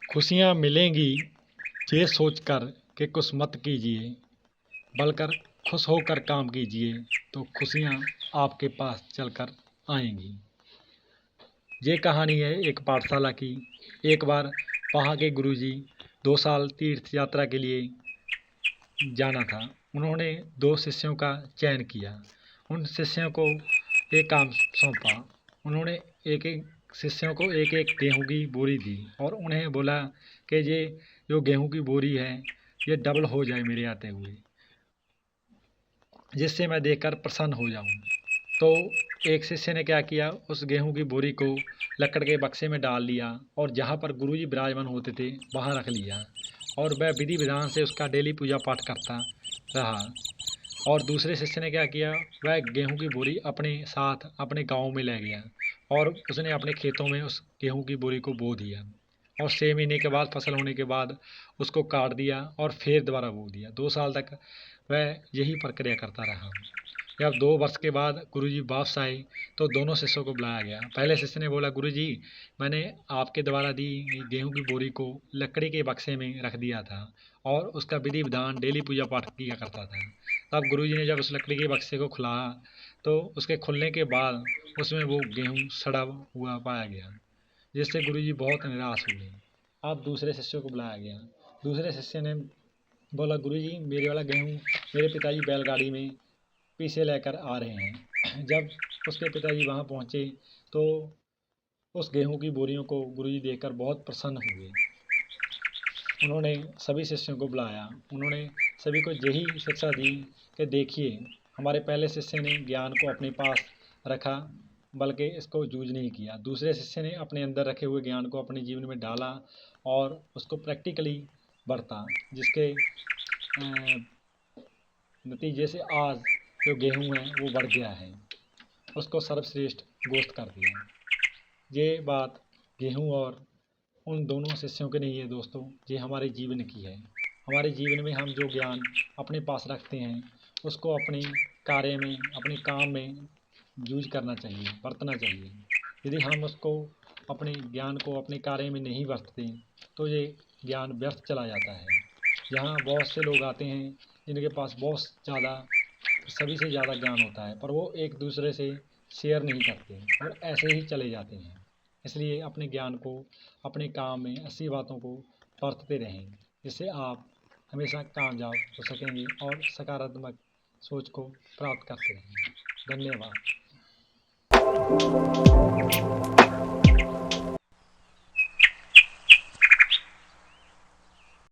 खुशियाँ मिलेंगी ये सोचकर कि कुछ मत कीजिए, बलकर खुश होकर काम कीजिए तो खुशियाँ आपके पास चलकर आएंगी। ये कहानी है एक पाठशाला की। एक बार वहाँ के गुरुजी 2 साल तीर्थ यात्रा के लिए जाना था। उन्होंने 2 शिष्यों का चयन किया। उन शिष्यों को एक काम सौंपा। उन्होंने एक एक शिष्यों को एक एक गेहूं की बोरी दी और उन्हें बोला कि ये जो गेहूं की बोरी है ये डबल हो जाए मेरे आते हुए, जिससे मैं देखकर प्रसन्न हो जाऊं। तो एक शिष्य ने क्या किया, उस गेहूं की बोरी को लकड़ के बक्से में डाल लिया और जहाँ पर गुरुजी विराजमान होते थे वहाँ रख लिया और वह विधि विधान से उसका डेली पूजा पाठ करता रहा। और दूसरे शिष्य ने क्या किया, वह गेहूं की बोरी अपने साथ अपने गांव में ले गया और उसने अपने खेतों में उस गेहूं की बोरी को बो दिया और 6 महीने के बाद फसल होने के बाद उसको काट दिया और फिर दोबारा बो दिया। 2 साल तक वह यही प्रक्रिया करता रहा। जब 2 वर्ष के बाद गुरुजी वापस आए तो दोनों शिष्यों को बुलाया गया। पहले शिष्य ने बोला, गुरुजी मैंने आपके द्वारा दी गेहूं की बोरी को लकड़ी के बक्से में रख दिया था और उसका विधि विधान डेली पूजा पाठ किया करता था। तब गुरुजी ने जब उस लकड़ी के बक्से को खुलाया तो उसके खुलने के बाद उसमें वो गेहूं सड़ा हुआ पाया गया, जिससे गुरुजी बहुत निराश हुए। अब दूसरे शिष्य को बुलाया गया। दूसरे शिष्य ने बोला, गुरुजी मेरे वाला गेहूं मेरे पिताजी बैलगाड़ी में पीछे लेकर आ रहे हैं। जब उसके पिताजी वहाँ पहुँचे तो उस गेहूं की बोरियों को गुरुजी देखकर बहुत प्रसन्न हुए। उन्होंने सभी शिष्यों को बुलाया। उन्होंने सभी को यही शिक्षा दी कि देखिए, हमारे पहले शिष्य ने ज्ञान को अपने पास रखा बल्कि इसको यूज नहीं किया। दूसरे शिष्य ने अपने अंदर रखे हुए ज्ञान को अपने जीवन में डाला और उसको प्रैक्टिकली बरता, जिसके नतीजे से आज जो गेहूं है वो बढ़ गया है, उसको सर्वश्रेष्ठ गोश्त कर दिया। ये बात गेहूं और उन दोनों शिष्यों के नहीं है दोस्तों, ये हमारे जीवन की है। हमारे जीवन में हम जो ज्ञान अपने पास रखते हैं उसको अपने कार्य में अपने काम में यूज करना चाहिए, बरतना चाहिए। यदि हम उसको अपने ज्ञान को अपने कार्य में नहीं बरतते तो ये ज्ञान व्यर्थ चला जाता है। यहाँ बहुत से लोग आते हैं जिनके पास बहुत ज़्यादा, सभी से ज़्यादा ज्ञान होता है, पर वो एक दूसरे से शेयर नहीं करते और ऐसे ही चले जाते हैं। इसलिए अपने ज्ञान को अपने काम में ऐसी बातों को बरतते रहें जिससे आप हमेशा कामयाब हो सकेंगे और सकारात्मक सोच को प्राप्त करते रहें। धन्यवाद।